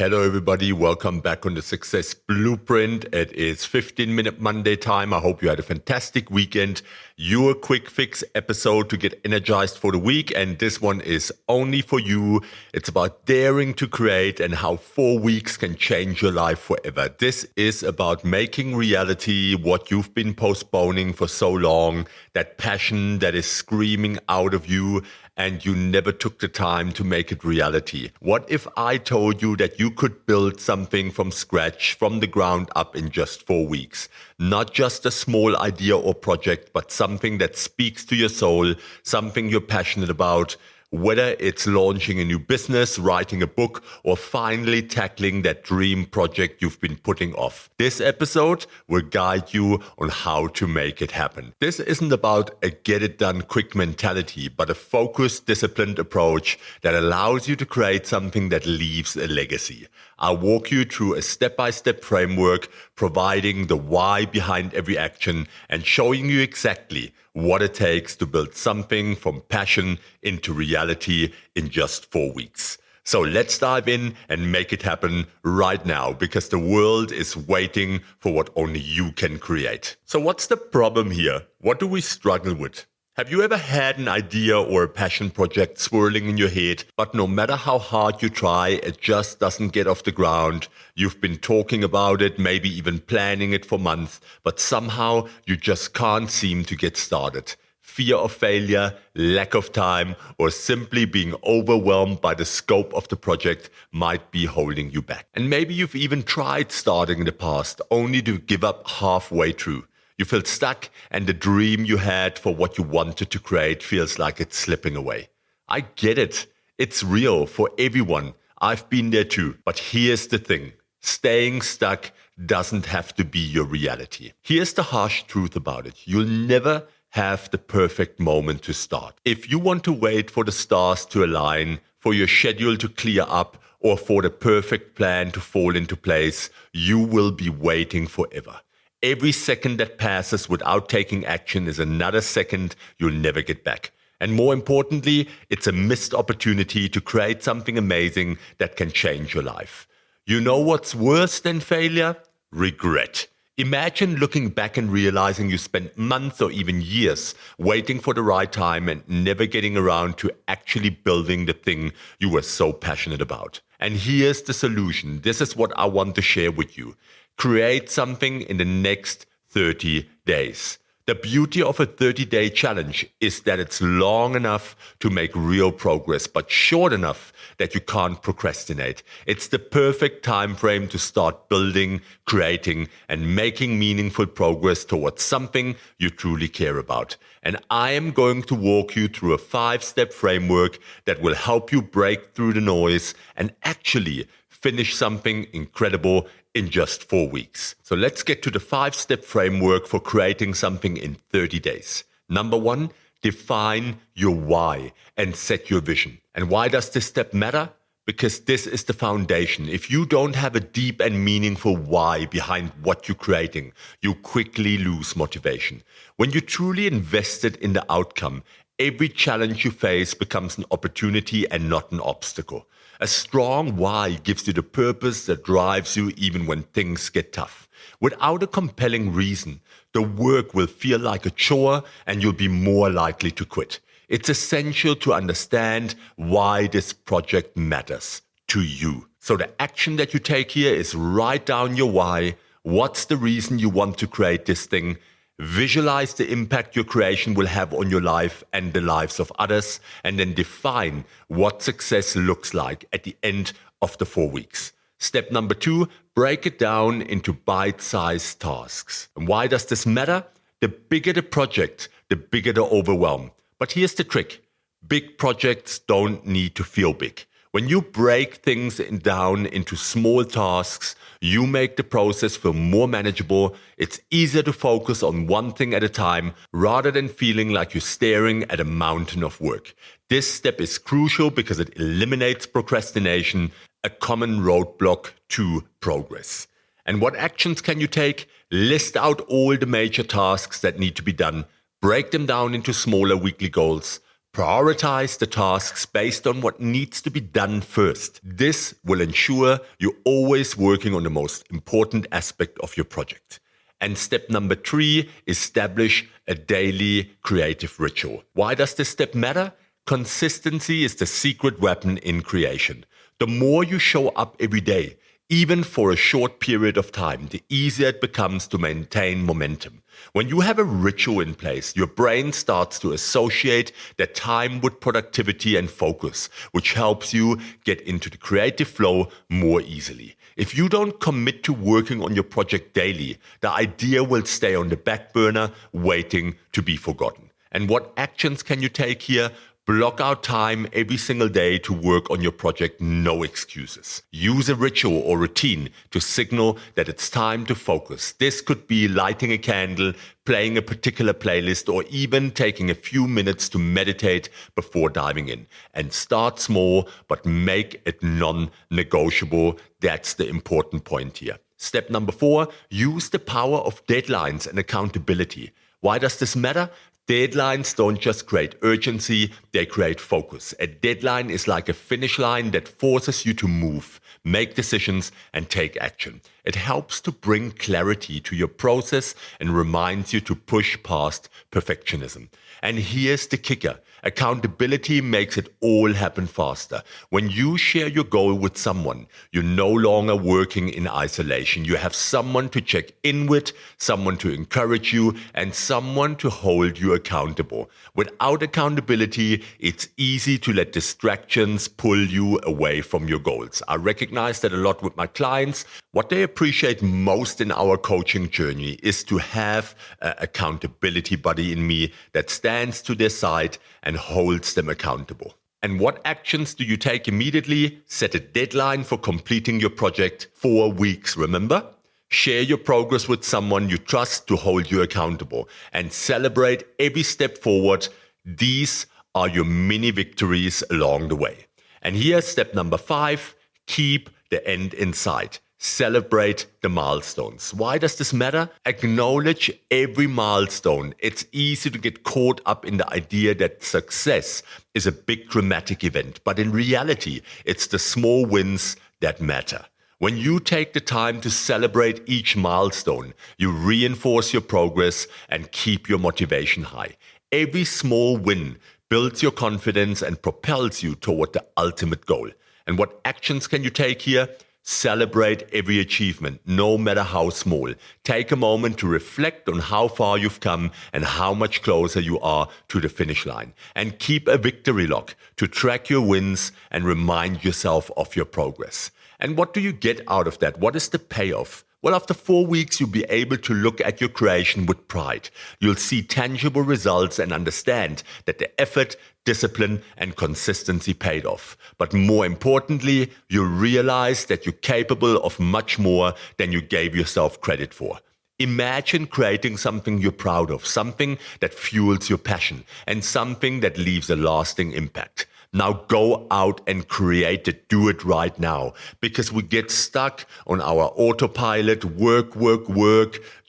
Hello, everybody. Welcome back on the Success Blueprint. It is 15-minute Monday time. I hope you had a fantastic weekend. Your quick fix episode to get energized for the week. And this one is only for you. It's about daring to create and how 4 weeks can change your life forever. This is about making reality what you've been postponing for so long, that passion that is screaming out of you, and you never took the time to make it reality. What if I told you that you could build something from scratch, from the ground up in just 4 weeks? Not just a small idea or project, but something that speaks to your soul, something you're passionate about. Whether it's launching a new business, writing a book, or finally tackling that dream project you've been putting off. This episode will guide you on how to make it happen. This isn't about a get-it-done quick mentality, but a focused, disciplined approach that allows you to create something that leaves a legacy. I'll walk you through a step-by-step framework, providing the why behind every action and showing you exactly what it takes to build something from passion into reality in just 4 weeks. So let's dive in and make it happen right now, because the world is waiting for what only you can create. So what's the problem here? What do we struggle with? Have you ever had an idea or a passion project swirling in your head, but no matter how hard you try, it just doesn't get off the ground? You've been talking about it, maybe even planning it for months, but somehow you just can't seem to get started. Fear of failure, lack of time, or simply being overwhelmed by the scope of the project might be holding you back. And maybe you've even tried starting in the past, only to give up halfway through. You feel stuck, and the dream you had for what you wanted to create feels like it's slipping away. I get it. It's real for everyone. I've been there too. But here's the thing. Staying stuck doesn't have to be your reality. Here's the harsh truth about it. You'll never have the perfect moment to start. If you want to wait for the stars to align, for your schedule to clear up, or for the perfect plan to fall into place, you will be waiting forever. Every second that passes without taking action is another second you'll never get back. And more importantly, it's a missed opportunity to create something amazing that can change your life. You know what's worse than failure? Regret. Imagine looking back and realizing you spent months or even years waiting for the right time and never getting around to actually building the thing you were so passionate about. And here's the solution. This is what I want to share with you. Create something in the next 30 days. The beauty of a 30-day challenge is that it's long enough to make real progress, but short enough that you can't procrastinate. It's the perfect time frame to start building, creating, and making meaningful progress towards something you truly care about. And I am going to walk you through a 5-step framework that will help you break through the noise and actually finish something incredible in just 4 weeks. So let's get to the 5-step framework for creating something in 30 days. Number 1, define your why and set your vision. And why does this step matter? Because this is the foundation. If you don't have a deep and meaningful why behind what you're creating, you quickly lose motivation. When you're truly invested in the outcome, every challenge you face becomes an opportunity and not an obstacle. A strong why gives you the purpose that drives you even when things get tough. Without a compelling reason, the work will feel like a chore and you'll be more likely to quit. It's essential to understand why this project matters to you. So the action that you take here is write down your why. What's the reason you want to create this thing? Visualize the impact your creation will have on your life and the lives of others, and then define what success looks like at the end of the 4 weeks. Step number 2, break it down into bite-sized tasks. And why does this matter? The bigger the project, the bigger the overwhelm. But here's the trick. Big projects don't need to feel big. When you break things down into small tasks, you make the process feel more manageable. It's easier to focus on one thing at a time rather than feeling like you're staring at a mountain of work. This step is crucial because it eliminates procrastination, a common roadblock to progress. And what actions can you take? List out all the major tasks that need to be done. Break them down into smaller weekly goals. Prioritize the tasks based on what needs to be done first. This will ensure you're always working on the most important aspect of your project. And step number 3, establish a daily creative ritual. Why does this step matter? Consistency is the secret weapon in creation. The more you show up every day, even for a short period of time, the easier it becomes to maintain momentum. When you have a ritual in place, your brain starts to associate that time with productivity and focus, which helps you get into the creative flow more easily. If you don't commit to working on your project daily, the idea will stay on the back burner, waiting to be forgotten. And what actions can you take here? Block out time every single day to work on your project, no excuses. Use a ritual or routine to signal that it's time to focus. This could be lighting a candle, playing a particular playlist, or even taking a few minutes to meditate before diving in. And start small, but make it non-negotiable. That's the important point here. Step number 4, use the power of deadlines and accountability. Why does this matter? Deadlines don't just create urgency, they create focus. A deadline is like a finish line that forces you to move, make decisions, and take action. It helps to bring clarity to your process and reminds you to push past perfectionism. And here's the kicker. Accountability makes it all happen faster. When you share your goal with someone, you're no longer working in isolation. You have someone to check in with, someone to encourage you, and someone to hold you accountable. Without accountability, it's easy to let distractions pull you away from your goals. I recognize that a lot with my clients. What they appreciate most in our coaching journey is to have an accountability buddy in me that stands to their side and holds them accountable. And what actions do you take immediately? Set a deadline for completing your project, 4 weeks, remember? Share your progress with someone you trust to hold you accountable and celebrate every step forward. These are your mini victories along the way. And here's step number 5, keep the end in sight. Celebrate the milestones. Why does this matter? Acknowledge every milestone. It's easy to get caught up in the idea that success is a big dramatic event, but in reality, it's the small wins that matter. When you take the time to celebrate each milestone, you reinforce your progress and keep your motivation high. Every small win builds your confidence and propels you toward the ultimate goal. And what actions can you take here? Celebrate every achievement, no matter how small. Take a moment to reflect on how far you've come and how much closer you are to the finish line. And keep a victory log to track your wins and remind yourself of your progress. And what do you get out of that? What is the payoff? Well, after 4 weeks, you'll be able to look at your creation with pride. You'll see tangible results and understand that the effort, discipline, and consistency paid off. But more importantly, you'll realize that you're capable of much more than you gave yourself credit for. Imagine creating something you're proud of, something that fuels your passion, and something that leaves a lasting impact. Now go out and create it. Do it right now. Because we get stuck on our autopilot, work,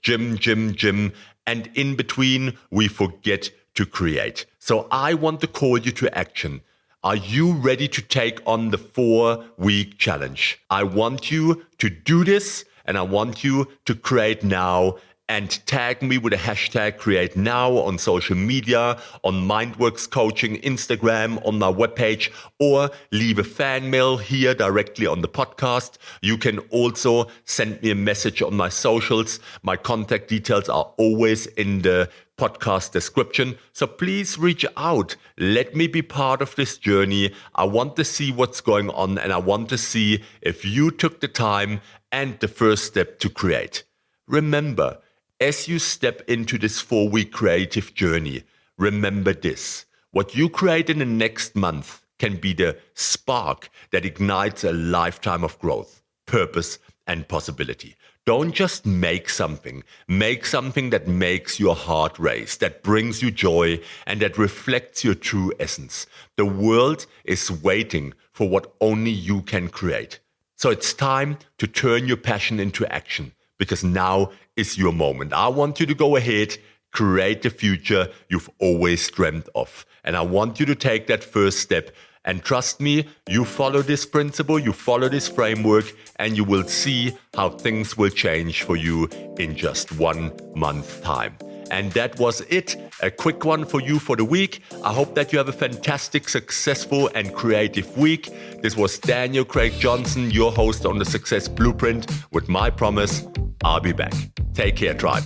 gym. And in between, we forget to create. So I want to call you to action. Are you ready to take on the 4-week challenge? I want you to do this, and I want you to create now. And tag me with a hashtag Create Now on social media, on Mindworks Coaching, Instagram, on my webpage, or leave a fan mail here directly on the podcast. You can also send me a message on my socials. My contact details are always in the podcast description. So please reach out. Let me be part of this journey. I want to see what's going on, and I want to see if you took the time and the first step to create. Remember, as you step into this 4-week creative journey, remember this. What you create in the next month can be the spark that ignites a lifetime of growth, purpose, and possibility. Don't just make something that makes your heart race, that brings you joy, and that reflects your true essence. The world is waiting for what only you can create. So it's time to turn your passion into action, because now is your moment. I want you to go ahead, create the future you've always dreamt of. And I want you to take that first step. And trust me, you follow this principle, you follow this framework, and you will see how things will change for you in just 1 month's time. And that was it. A quick one for you for the week. I hope that you have a fantastic, successful, and creative week. This was Daniel Craig Johnson, your host on the Success Blueprint, with my promise, I'll be back. Take care, tribe.